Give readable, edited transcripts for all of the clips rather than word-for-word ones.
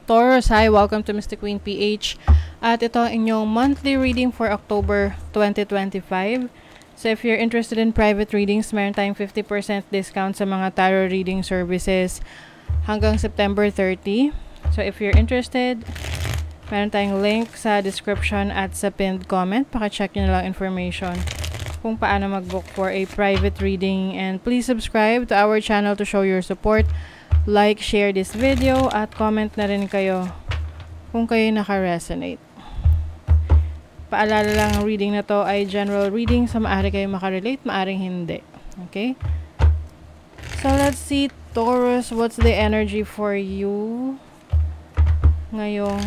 Taurus, hi! Welcome to Mystic Queen PH. At ito ang inyong monthly reading for October 2025. So if you're interested in private readings, meron tayong 50% discount sa mga tarot reading services hanggang September 30. So if you're interested, meron tayong link sa description at sa pinned comment. Paka-check nyo na lang information kung paano mag-book for a private reading. And please subscribe to our channel to show your support. Like, share this video, at comment na rin kayo kung kayo naka-resonate. Paalala lang, ang reading na to ay general reading, so maaari kayo makarelate, maaring hindi. Okay? So, let's see, Taurus, what's the energy for you ngayong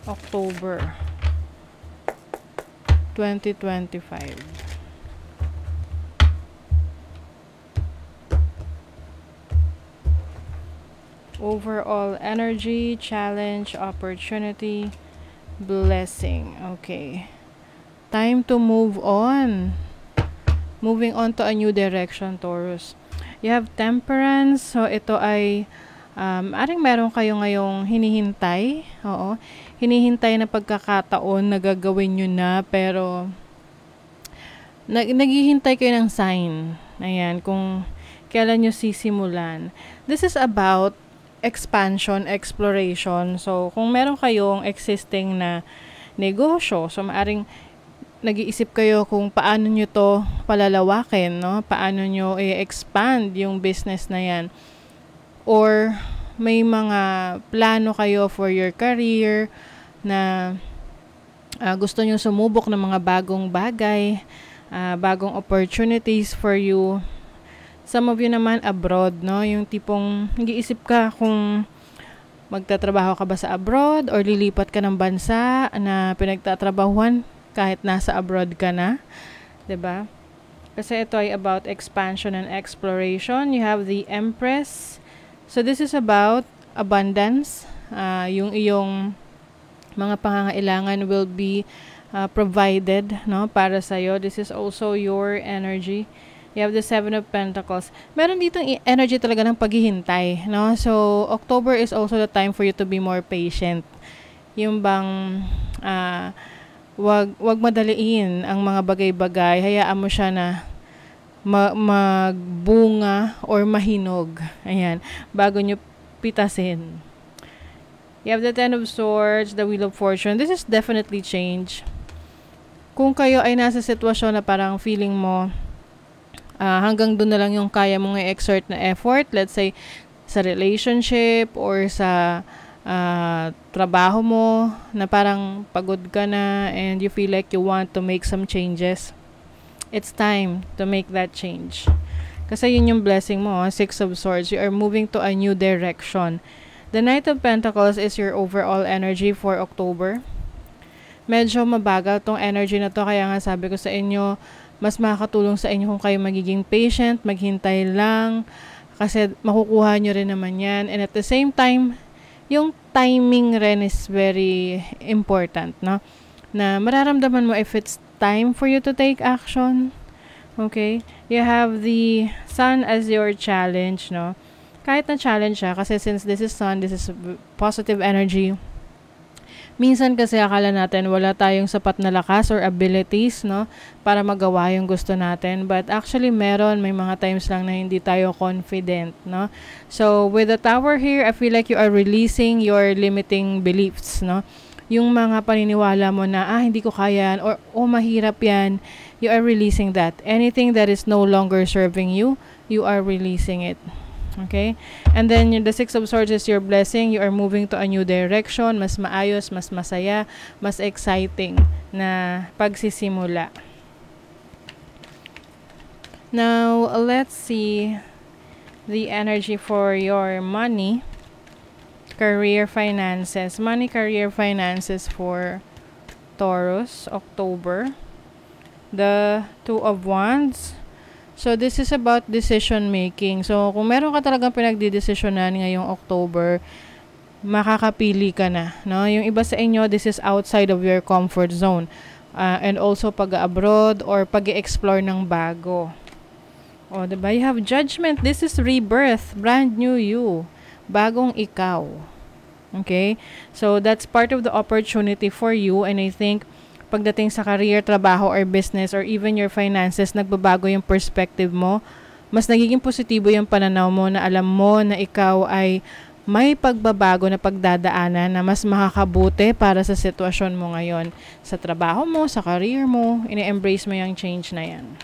October 2025? Overall energy, challenge, opportunity, blessing. Okay. Time to move on. Moving on to a new direction, Taurus. You have temperance. So, ito ay aring meron kayo ngayong hinihintay. Oo. Hinihintay na pagkakataon na gagawin nyo na, pero naghihintay kayo ng sign. Ayan, kung kailan nyo sisimulan. This is about expansion, exploration. So, kung meron kayong existing na negosyo, so maaring nag-iisip kayo kung paano nyo to palalawakin, no? Paano nyo i-expand yung business na yan. Or, may mga plano kayo for your career na gusto nyo sumubok ng mga bagong bagay, bagong opportunities for you. Some of you naman abroad, no? Yung tipong nag-iisip ka kung magtatrabaho ka ba sa abroad or lilipat ka ng bansa na pinagtatrabahuan kahit nasa abroad ka na. 'Di ba? Kasi ito ay about expansion and exploration. You have the Empress. So this is about abundance. Yung iyong mga pangangailangan will be provided, no, para sa iyo. This is also your energy. You have the Seven of Pentacles. Meron dito energy talaga ng paghihintay, no? So, October is also the time for you to be more patient. Yung bang, wag madaliin ang mga bagay-bagay. Hayaan mo siya na magbunga or mahinog. Ayan. Bago nyo pitasin. You have the Ten of Swords, the Wheel of Fortune. This is definitely change. Kung kayo ay nasa sitwasyon na parang feeling mo, hanggang doon na lang yung kaya mong i-exert na effort, let's say sa relationship or sa trabaho mo, na parang pagod ka na and you feel like you want to make some changes, it's time to make that change. Kasi yun yung blessing mo, Six of Swords. You are moving to a new direction. The Knight of Pentacles is your overall energy for October. Medyo mabagal tong energy na to, kaya nga sabi ko sa inyo, mas makakatulong sa inyo kung kayo magiging patient, maghintay lang, kasi makukuha nyo rin naman yan. And at the same time, yung timing rin is very important, no? Na mararamdaman mo if it's time for you to take action. Okay? You have the Sun as your challenge, no? Kahit na challenge siya, kasi since this is Sun, this is positive energy. Minsan kasi akala natin wala tayong sapat na lakas or abilities, no, para magawa yung gusto natin. But actually meron, may mga times lang na hindi tayo confident, no. So with the Tower here, I feel like you are releasing your limiting beliefs, no. Yung mga paniniwala mo na hindi ko kaya yan, or mahirap yan, you are releasing that. Anything that is no longer serving you, you are releasing it. Okay? And then, the Six of Swords is your blessing. You are moving to a new direction. Mas maayos, mas masaya, mas exciting na pagsisimula. Now, let's see the energy for your money, career, finances. Money, career, finances for Taurus, October. The Two of Wands. So, this is about decision making. So, kung meron ka talagang pinagdidesisyonan ngayong October, makakapili ka na, no? Yung iba sa inyo, this is outside of your comfort zone. And also pag-abroad or pag-explore ng bago. O, diba? You have Judgment. This is rebirth. Brand new you. Bagong ikaw. Okay? So, that's part of the opportunity for you, and I think pagdating sa career, trabaho, or business, or even your finances, nagbabago yung perspective mo. Mas nagiging positibo yung pananaw mo na alam mo na ikaw ay may pagbabago na pagdadaanan na mas makakabuti para sa sitwasyon mo ngayon. Sa trabaho mo, sa career mo, ini-embrace mo yung change na yan.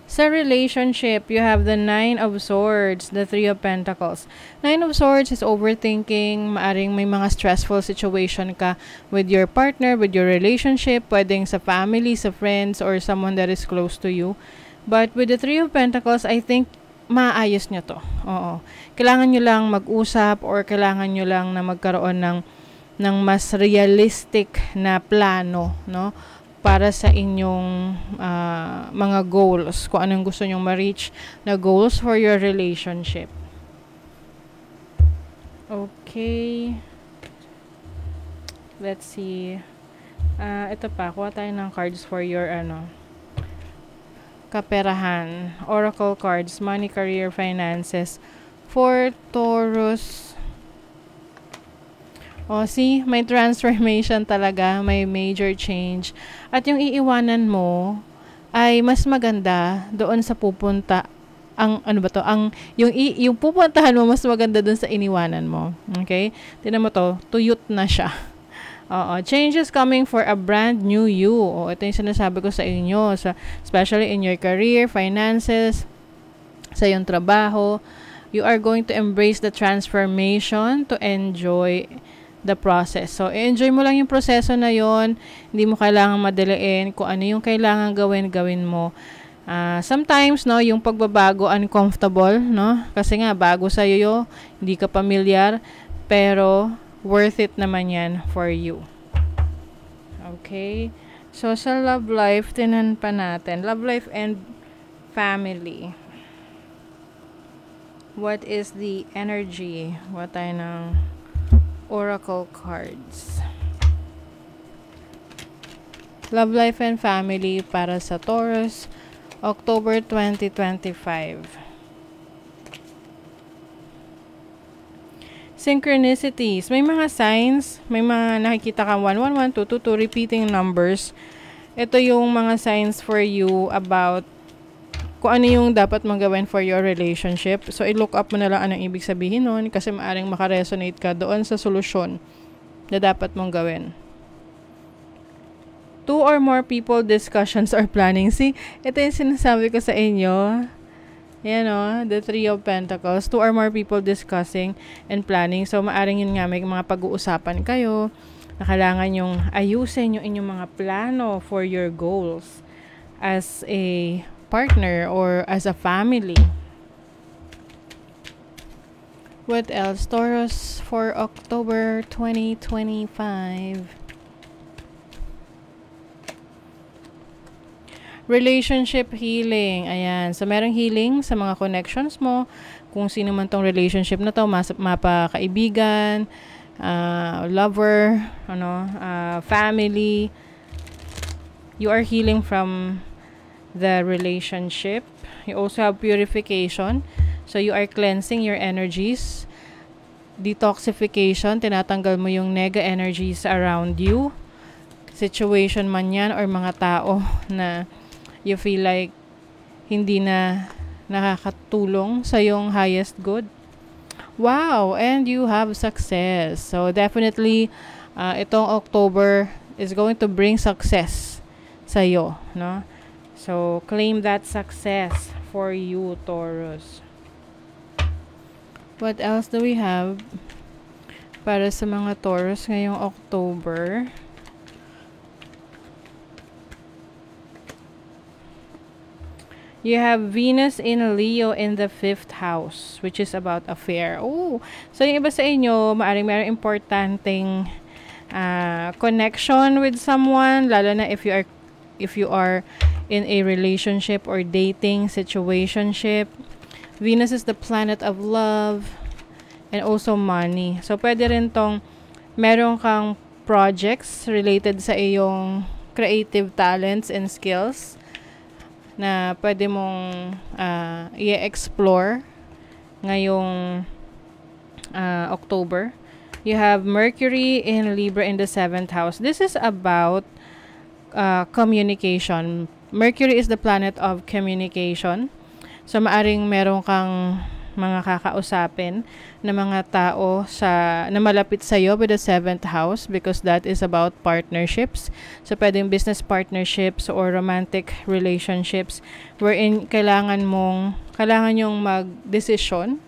Sa relationship, you have the 9 of Swords, the 3 of Pentacles. 9 of Swords is overthinking, maaring may mga stressful situation ka with your partner, with your relationship, pwedeng sa family, sa friends, or someone that is close to you. But with the 3 of Pentacles, I think maayos nyo to. Oo. Kailangan nyo lang mag-usap or kailangan nyo lang na magkaroon ng mas realistic na plano, no? Para sa inyong mga goals, kung anong gusto nyong ma-reach na goals for your relationship. Okay. Let's see. Ito pa, kuha tayo ng cards for your kaperahan. Oracle cards, money, career, finances. For Taurus. See, may transformation talaga, may major change. At yung iiwanan mo ay mas maganda doon sa pupunta yung pupuntahan mo mas maganda doon sa iniwanan mo. Okay? Tingnan mo to, tuyot na siya. Changes coming for a brand new you. Ito yung sinasabi ko sa inyo, especially in your career, finances, sa yung trabaho. You are going to embrace the transformation to enjoy the process. So, enjoy mo lang yung proseso na yon. Hindi mo kailangan madaliin. Kung ano yung kailangan gawin mo. Sometimes, no, yung pagbabago, uncomfortable, no? Kasi nga, bago sa'yo, hindi ka pamilyar, pero worth it naman yan for you. Okay? So, sa love life, tinan pa natin. Love life and family. What is the energy? What tayo ng oracle cards? Love life and family para sa Taurus, October 2025. Synchronicities. May mga signs, may mga nakikita ka 111, 222, repeating numbers. Ito yung mga signs for you about kung ano yung dapat mong gawin for your relationship. So, i-look up mo na lang anong ibig sabihin nun kasi maaring makaresonate ka doon sa solusyon na dapat mong gawin. 2 or more people, discussions, or planning. See, ito yung sinasabi ko sa inyo. Yan the 3 of Pentacles. 2 or more people discussing and planning. So, maaring yun nga, may mga pag-uusapan kayo na kailangan yung ayusin yung inyong mga plano for your goals as a partner or as a family. What else? Taurus for October 2025. Relationship healing. Ayan. So, merong healing sa mga connections mo. Kung sino man tong relationship na to, mapakaibigan, lover, family. You are healing from the relationship. You also have purification. So, you are cleansing your energies. Detoxification. Tinatanggal mo yung nega energies around you. Situation man yan or mga tao na you feel like hindi na nakakatulong sa yung highest good. Wow! And you have success. So, definitely, itong October is going to bring success sa'yo, no? So, claim that success for you, Taurus. What else do we have para sa mga Taurus ngayong October? You have Venus in Leo in the 5th house, which is about affair. Oh, so yung iba sa inyo, maaaring mayroong importanteng connection with someone, lalo na if you are in a relationship or dating situationship. Venus is the planet of love and also money. So, pwede rin tong meron kang projects related sa iyong creative talents and skills na pwede mong i-explore ngayong October. You have Mercury in Libra in the 7th house. This is about communication. Mercury is the planet of communication. So, maaring meron kang mga kakausapin na mga tao na malapit sa iyo with the 7th house, because that is about partnerships. So, pwedeng business partnerships or romantic relationships wherein kailangan yung mag-desisyon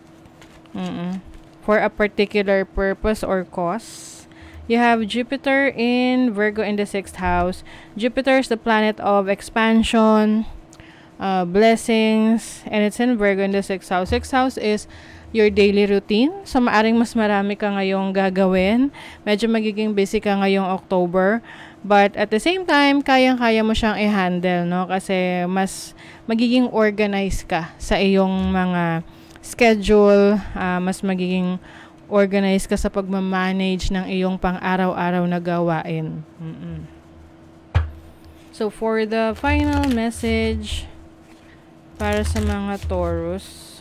for a particular purpose or cause. You have Jupiter in Virgo in the 6th house. Jupiter is the planet of expansion, blessings, and it's in Virgo in the 6th house. 6th house is your daily routine. So, maaring mas marami ka ngayong gagawin. Medyo magiging busy ka ngayong October. But at the same time, kayang-kaya mo siyang i-handle, no? Kasi mas magiging organized ka sa iyong mga schedule. Mas magiging organized ka sa pagmamanage ng iyong pang-araw-araw na gawain. So, for the final message para sa mga Taurus,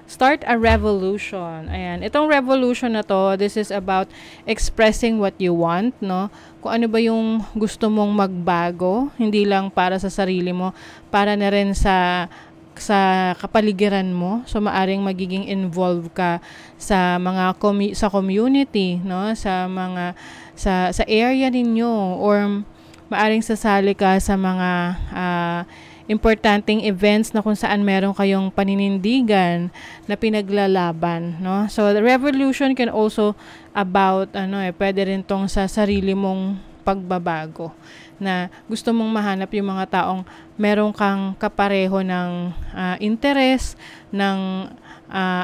start a revolution. Ayan. Itong revolution na to, this is about expressing what you want, no? Kung ano ba yung gusto mong magbago, hindi lang para sa sarili mo, para na rin sa kapaligiran mo. So, maaring magiging involved ka sa mga sa community, no? Sa mga sa area ninyo, or maaring sasali ka sa mga importanteng events na kung saan meron kayong paninindigan na pinaglalaban, no? So, the revolution can also about, pwede rin tong sa sarili mong pagbabago, na gusto mong mahanap yung mga taong meron kang kapareho ng interest, ng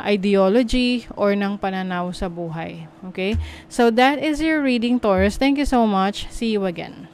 ideology, or ng pananaw sa buhay. Okay? So, that is your reading, Taurus. Thank you so much. See you again.